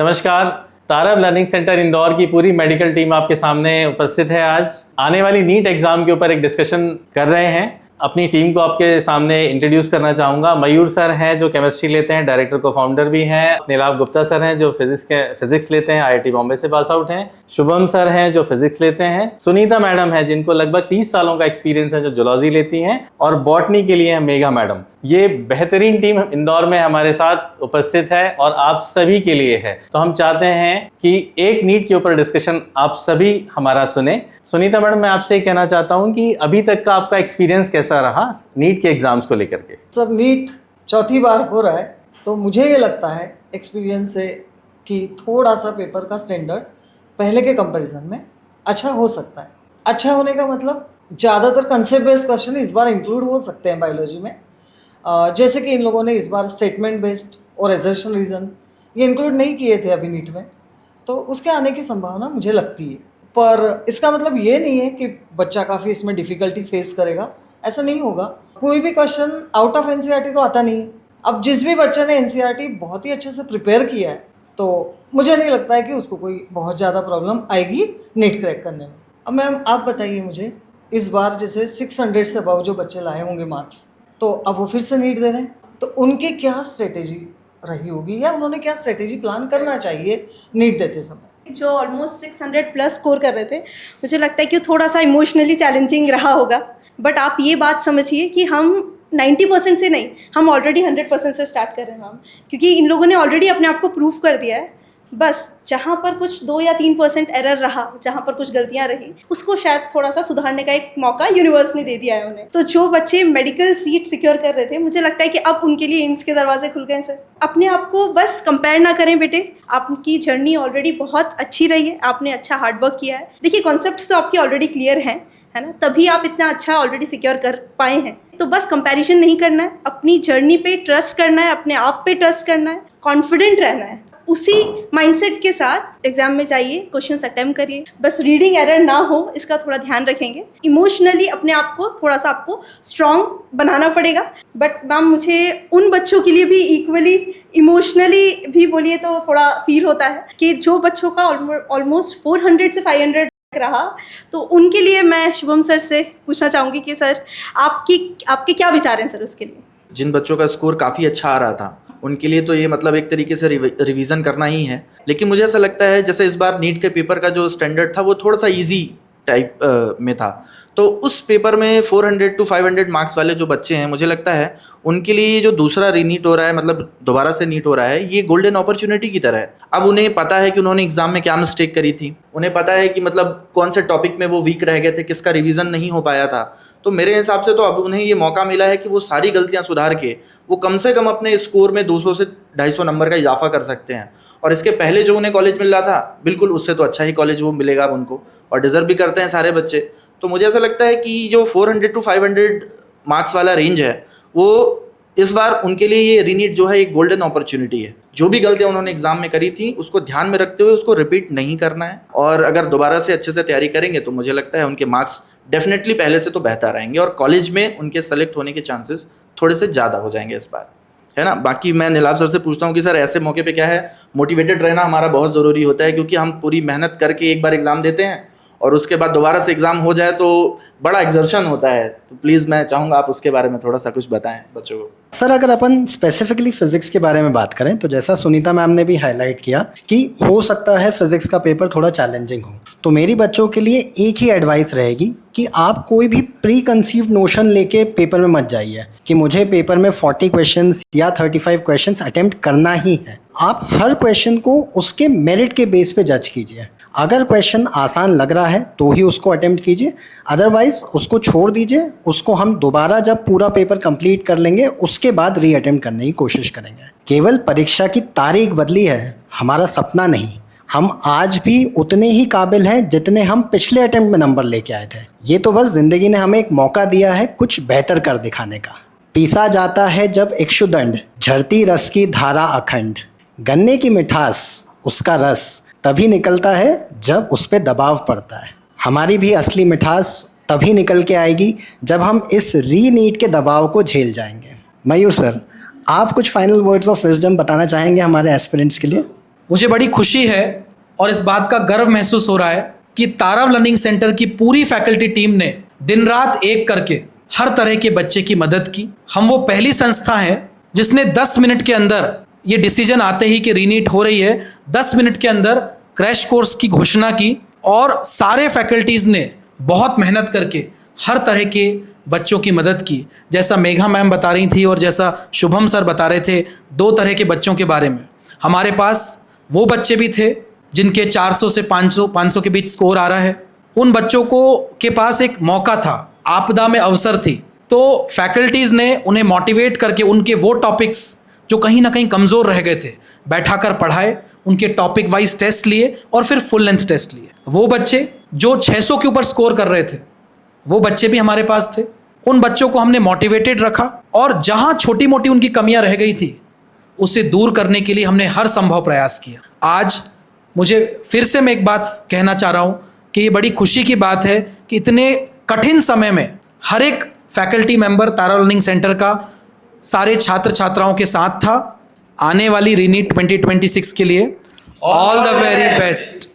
नमस्कार। तारब learning centre Indore की पूरी मेडिकल टीम आपके सामने उपस्थित है। आज आने वाली नीट एग्जाम के ऊपर एक डिस्कशन कर रहे हैं। अपनी टीम को आपके सामने इंट्रोड्यूस करना चाहूँगा। मयूर सर हैं जो केमिस्ट्री लेते हैं, डायरेक्टर को फाउंडर भी हैं। नीलाभ गुप्ता सर हैं जो फिजिक्स लेते हैं, IIT बॉम्बे से पास आउट हैं। शुभम सर हैं जो फिजिक्स लेते हैं। सुनीता मैडम है जिनको लगभग 30 सालों का एक्सपीरियंस है, जो जूलॉजी लेती हैं। और बॉटनी के लिए है मेघा मैडम। ये बेहतरीन टीम इंदौर में हमारे साथ उपस्थित है और आप सभी के लिए है। तो हम चाहते हैं कि एक नीट के ऊपर डिस्कशन आप सभी हमारा सुने। सुनीता मैडम, मैं आपसे ये कहना चाहता हूँ कि अभी तक का आपका एक्सपीरियंस कैसा रहा नीट के एग्जाम्स को लेकर के? सर, नीट चौथी बार हो रहा है तो मुझे ये लगता है एक्सपीरियंस से कि थोड़ा सा पेपर का स्टैंडर्ड पहले के कंपैरिजन में अच्छा हो सकता है। अच्छा होने का मतलब ज़्यादातर कंसेप्ट बेस्ड क्वेश्चन इस बार इंक्लूड हो सकते हैं बायोलॉजी में। जैसे कि इन लोगों ने इस बार स्टेटमेंट बेस्ड और एजर्शन रीज़न ये इंक्लूड नहीं किए थे अभी नीट में, तो उसके आने की संभावना मुझे लगती है। पर इसका मतलब ये नहीं है कि बच्चा काफ़ी इसमें डिफ़िकल्टी फेस करेगा, ऐसा नहीं होगा। कोई भी क्वेश्चन आउट ऑफ NCERT तो आता नहीं है। अब जिस भी बच्चे ने NCERT बहुत ही अच्छे से प्रिपेयर किया है तो मुझे नहीं लगता है कि उसको कोई बहुत ज़्यादा प्रॉब्लम आएगी नीट क्रैक करने में। अब मैम आप बताइए मुझे, इस बार जैसे 600 से अबव जो बच्चे लाए होंगे मार्क्स, तो अब वो फिर से नीट दे रहे हैं, तो उनकी क्या स्ट्रेटेजी रही होगी या उन्होंने क्या स्ट्रेटेजी प्लान करना चाहिए नीट देते समय? जो ऑलमोस्ट 600 प्लस स्कोर कर रहे थे, मुझे लगता है कि थोड़ा सा इमोशनली चैलेंजिंग रहा होगा। बट आप ये बात समझिए कि हम 90% से नहीं, हम ऑलरेडी 100% से स्टार्ट कर रहे हैं मैम, क्योंकि इन लोगों ने ऑलरेडी अपने आप को प्रूव कर दिया है। बस जहाँ पर कुछ 2 या 3% एरर रहा, जहाँ पर कुछ गलतियाँ रही, उसको शायद थोड़ा सा सुधारने का एक मौका यूनिवर्स ने दे दिया है उन्हें। तो जो बच्चे मेडिकल सीट सिक्योर कर रहे थे, मुझे लगता है कि अब उनके लिए एम्स के दरवाजे खुल गए हैं। सर, अपने आप को बस कंपेयर ना करें बेटे, आपकी जर्नी ऑलरेडी बहुत अच्छी रही है, आपने अच्छा हार्डवर्क किया है। देखिए, कॉन्सेप्ट्स तो आपके ऑलरेडी क्लियर हैं, है ना, तभी आप इतना अच्छा ऑलरेडी सिक्योर कर पाए हैं। तो बस कंपैरिजन नहीं करना है, अपनी जर्नी पे ट्रस्ट करना है, अपने आप पे ट्रस्ट करना है, कॉन्फिडेंट रहना है। उसी माइंडसेट के साथ एग्जाम में जाइए, क्वेश्चंस अटेम्प्ट करिए। बस रीडिंग एरर ना हो, इसका थोड़ा ध्यान रखेंगे। इमोशनली अपने आप को थोड़ा सा आपको स्ट्रॉन्ग बनाना पड़ेगा। बट मैम, मुझे उन बच्चों के लिए भी इक्वली इमोशनली भी बोलिए तो थोड़ा फील होता है कि जो बच्चों का ऑलमोस्ट 400 से 500 रहा, तो उनके लिए मैं शुभम सर से पूछना चाहूँगी कि सर आपके क्या विचार हैं सर उसके लिए? जिन बच्चों का स्कोर काफ़ी अच्छा आ रहा था उनके लिए तो ये मतलब एक तरीके से रिवीजन करना ही है। लेकिन मुझे ऐसा लगता है जैसे इस बार नीट के पेपर का जो स्टैंडर्ड था वो थोड़ा सा इजी टाइप में था, तो उस पेपर में 400 to 500 मार्क्स वाले जो बच्चे हैं, मुझे लगता है उनके लिए जो दूसरा रीनीट हो रहा है, मतलब दोबारा से नीट हो रहा है, ये गोल्डन अपॉर्चुनिटी की तरह है। अब उन्हें पता है कि उन्होंने एग्जाम में क्या मिस्टेक करी थी, उन्हें पता है कि मतलब कौन से टॉपिक में वो वीक रह गए थे, किसका रिवीजन नहीं हो पाया था। तो मेरे हिसाब से तो अब उन्हें ये मौका मिला है कि वो सारी गलतियाँ सुधार के वो कम से कम अपने स्कोर में 200 से 250 नंबर का इजाफा कर सकते हैं। और इसके पहले जो उन्हें कॉलेज मिल रहा था, बिल्कुल उससे तो अच्छा ही कॉलेज वो मिलेगा अब उनको, और डिजर्व भी करते हैं सारे बच्चे। तो मुझे ऐसा लगता है कि जो 400 to 500 मार्क्स वाला रेंज है, वो इस बार उनके लिए ये रीनीट जो है एक गोल्डन अपॉर्चुनिटी है। जो भी गलतियां उन्होंने एग्जाम में करी थी उसको ध्यान में रखते हुए उसको रिपीट नहीं करना है, और अगर दोबारा से अच्छे से तैयारी करेंगे तो मुझे लगता है उनके मार्क्स डेफिनेटली पहले से तो बेहतर आएंगे और कॉलेज में उनके सेलेक्ट होने के चांसेस थोड़े से ज़्यादा हो जाएंगे इस बार, है ना। बाकी मैं नीलाभ सर से पूछता हूँ कि सर ऐसे मौके पे क्या है, मोटिवेटेड रहना हमारा बहुत ज़रूरी होता है, क्योंकि हम पूरी मेहनत करके एक बार एग्ज़ाम देते हैं और उसके बाद दोबारा से एग्ज़ाम हो जाए तो बड़ा एक्सर्शन होता है। तो प्लीज़ मैं चाहूँगा आप उसके बारे में थोड़ा सा कुछ बताएं बच्चों को। सर, अगर अपन स्पेसिफिकली फिजिक्स के बारे में बात करें तो जैसा सुनीता मैम ने भी हाईलाइट किया कि हो सकता है फिजिक्स का पेपर थोड़ा चैलेंजिंग हो, तो मेरी बच्चों के लिए एक ही एडवाइस रहेगी कि आप कोई भी प्री कंसीव्ड नोशन लेके पेपर में मत जाइए कि मुझे पेपर में 40 क्वेश्चंस या 35 क्वेश्चंस अटेम्प्ट करना ही है। आप हर क्वेश्चन को उसके मेरिट के बेस पे जज कीजिए। अगर क्वेश्चन आसान लग रहा है तो ही उसको अटेम्प्ट कीजिए, अदरवाइज उसको छोड़ दीजिए। उसको हम दोबारा जब पूरा पेपर कंप्लीट कर लेंगे उसके बाद री अटेम्प्ट करने की कोशिश करेंगे। केवल परीक्षा की तारीख बदली है, हमारा सपना नहीं। हम आज भी उतने ही काबिल हैं जितने हम पिछले अटेम्प्ट में नंबर लेके आए थे। ये तो बस जिंदगी ने हमें एक मौका दिया है कुछ बेहतर कर दिखाने का। पीसा जाता है जब इक्षुदंड, झरती रस की धारा अखंड। गन्ने की मिठास उसका रस तभी निकलता है जब उस पर दबाव पड़ता है। हमारी भी असली मिठास तभी निकल के आएगी जब हम इस रीनीट के दबाव को झेल जाएंगे। मयूर सर, आप कुछ फाइनल वर्ड्स ऑफ विजडम बताना चाहेंगे हमारे एस्पिरेंट्स के लिए? मुझे बड़ी खुशी है और इस बात का गर्व महसूस हो रहा है कि तारव लर्निंग सेंटर की पूरी फैकल्टी टीम ने दिन रात एक करके हर तरह के बच्चे की मदद की। हम वो पहली संस्था है जिसने 10 मिनट के अंदर, ये डिसीजन आते ही कि रीनीट हो रही है, 10 मिनट के अंदर क्रैश कोर्स की घोषणा की और सारे फैकल्टीज़ ने बहुत मेहनत करके हर तरह के बच्चों की मदद की। जैसा मेघा मैम बता रही थी और जैसा शुभम सर बता रहे थे 2 तरह के बच्चों के बारे में, हमारे पास वो बच्चे भी थे जिनके 400 से 500 के बीच स्कोर आ रहा है। उन बच्चों को के पास एक मौका था, आपदा में अवसर थी, तो फैकल्टीज़ ने उन्हें मोटिवेट करके उनके वो टॉपिक्स जो कहीं ना कहीं कमज़ोर रह गए थे बैठाकर पढ़ाए, उनके टॉपिक वाइज टेस्ट लिए और फिर फुल लेंथ टेस्ट लिए। वो बच्चे जो 600 के ऊपर स्कोर कर रहे थे वो बच्चे भी हमारे पास थे। उन बच्चों को हमने मोटिवेटेड रखा और जहाँ छोटी मोटी उनकी कमियां रह गई थी उसे दूर करने के लिए हमने हर संभव प्रयास किया। आज मुझे फिर से मैं एक बात कहना चाह रहा हूँ कि ये बड़ी खुशी की बात है कि इतने कठिन समय में हर एक फैकल्टी मेंबर तारा लर्निंग सेंटर का सारे छात्र छात्राओं के साथ था। आने वाली रीनीट 2026 के लिए ऑल द वेरी बेस्ट।